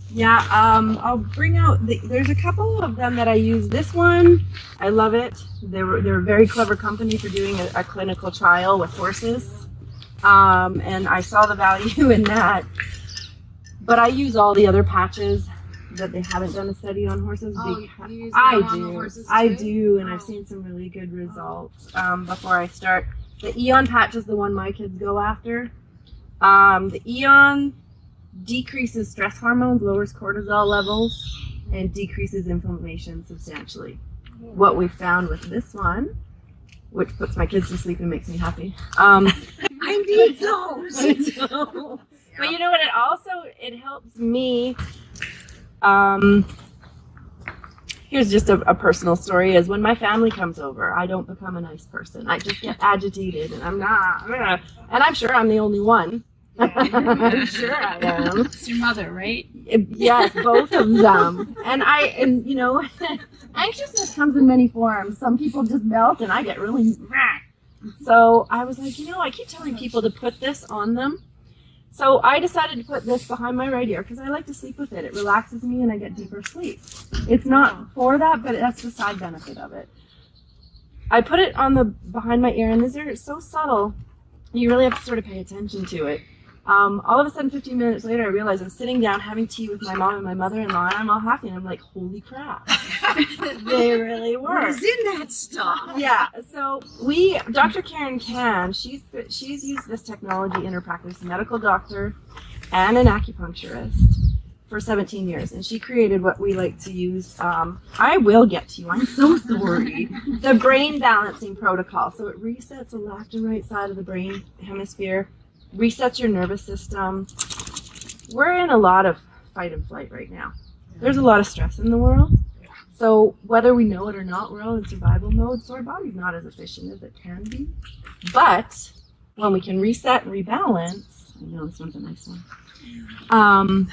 Yeah, I'll bring out, there's a couple of them that I use. This one, I love it. They're a very clever company for doing a clinical trial with horses. And I saw the value in that. But I use all the other patches that they haven't done a study on horses. Oh, you use them on the horses too? I do, and I've seen some really good results before I start. The Eon patch is the one my kids go after. The Eon decreases stress hormones, lowers cortisol levels, and decreases inflammation substantially. What we found with this one, which puts my kids to sleep and makes me happy. I need those. But you know what? It helps me. Here's just a personal story: is when my family comes over, I don't become a nice person. I just get agitated, and I'm sure I'm the only one. I'm sure I am. It's your mother, right? Yes, both of them. And you know, anxiousness comes in many forms. Some people just melt, and I get really mad. So I was like, I keep telling people to put this on them. So I decided to put this behind my right ear because I like to sleep with it. It relaxes me, and I get deeper sleep. It's not for that, but that's the side benefit of it. I put it on the behind my ear, and these are so subtle. You really have to sort of pay attention to it. All of a sudden, 15 minutes later, I realized I'm sitting down having tea with my mom and my mother-in-law, and I'm all happy, and I'm like, holy crap. They really were. What is in that stuff? Yeah, so Dr. Karen Can, she's used this technology in her practice, a medical doctor and an acupuncturist for 17 years, and she created what we like to use. I will get to you, I'm so sorry. The brain balancing protocol. So it resets the left and right side of the brain hemisphere, resets your nervous system. We're in a lot of fight and flight right now. There's a lot of stress in the world. So whether we know it or not, we're all in survival mode, so our body's not as efficient as it can be. But when we can reset and rebalance, I know this one's a nice one,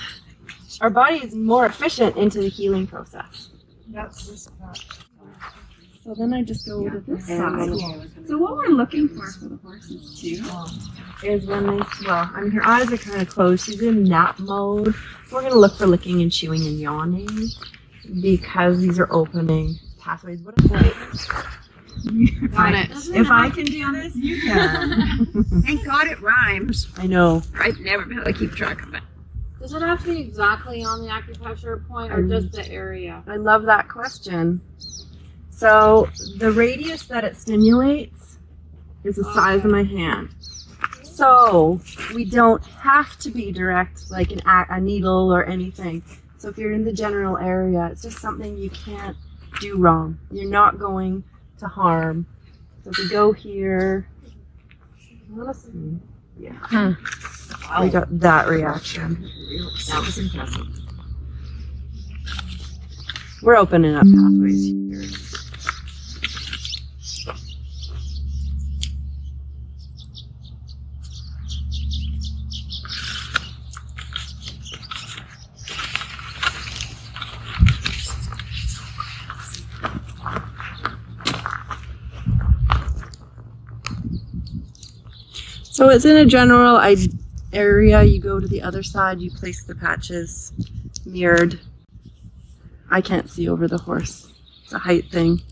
our body is more efficient into the healing process. That's this part. So then I just go to this side. So what we're looking for the horses too is when her eyes are kind of closed. She's in nap mode. So we're going to look for licking and chewing and yawning because these are opening pathways. What is that? Got it. If I can do this, you can. Thank God it rhymes. I know. I've never been able to keep track of it. Does it have to be exactly on the acupressure point or just the area? I love that question. So the radius that it stimulates is the size of my hand. So we don't have to be direct like a needle or anything. So if you're in the general area, it's just something you can't do wrong. You're not going to harm. So if we go here, yeah, we got that reaction. That was impressive. We're opening up pathways here. So it's in a general area. You go to the other side, you place the patches mirrored. I can't see over the horse. It's a height thing.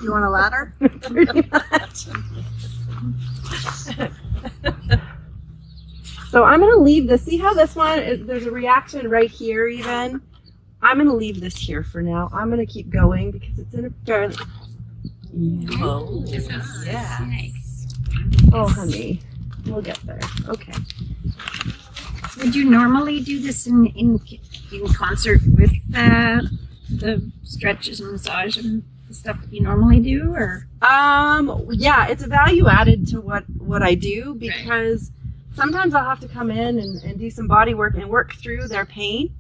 You want a ladder? Pretty much. So I'm going to leave this. See how this one, there's a reaction right here even. I'm going to leave this here for now. I'm going to keep going because it's in a fairly... Oh, yeah. Nice. Oh, honey. We'll get there. Okay. Would you normally do this in concert with the stretches and massage and the stuff that you normally do, or? Yeah, it's a value added to what I do because sometimes I'll have to come in and do some body work and work through their pain.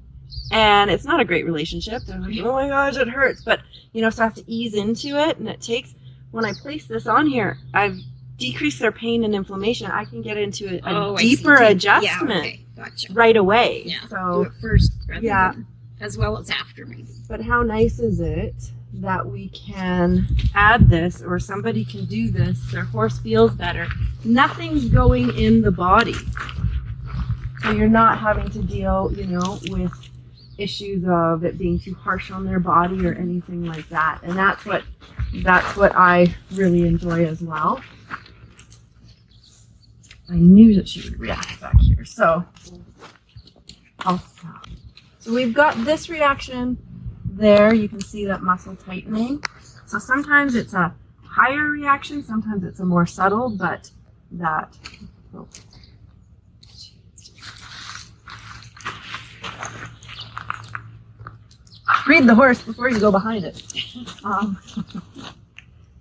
And it's not a great relationship. They're like, oh my gosh, it hurts. But, so I have to ease into it. And it takes, when I place this on here, I've decreased their pain and inflammation. I can get into a deeper adjustment right away. Yeah. So do it first rather than as well as after maybe. But how nice is it that we can add this, or somebody can do this, their horse feels better. Nothing's going in the body. So you're not having to deal, with issues of it being too harsh on their body or anything like that. And that's what I really enjoy as well. I knew that she would react back here. So I'll stop. So we've got this reaction there. You can see that muscle tightening. So sometimes it's a higher reaction, sometimes it's a more subtle, but that. Oh. Read the horse before you go behind it.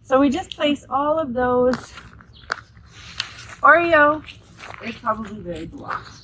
So we just place all of those. Oreo is probably very blocked.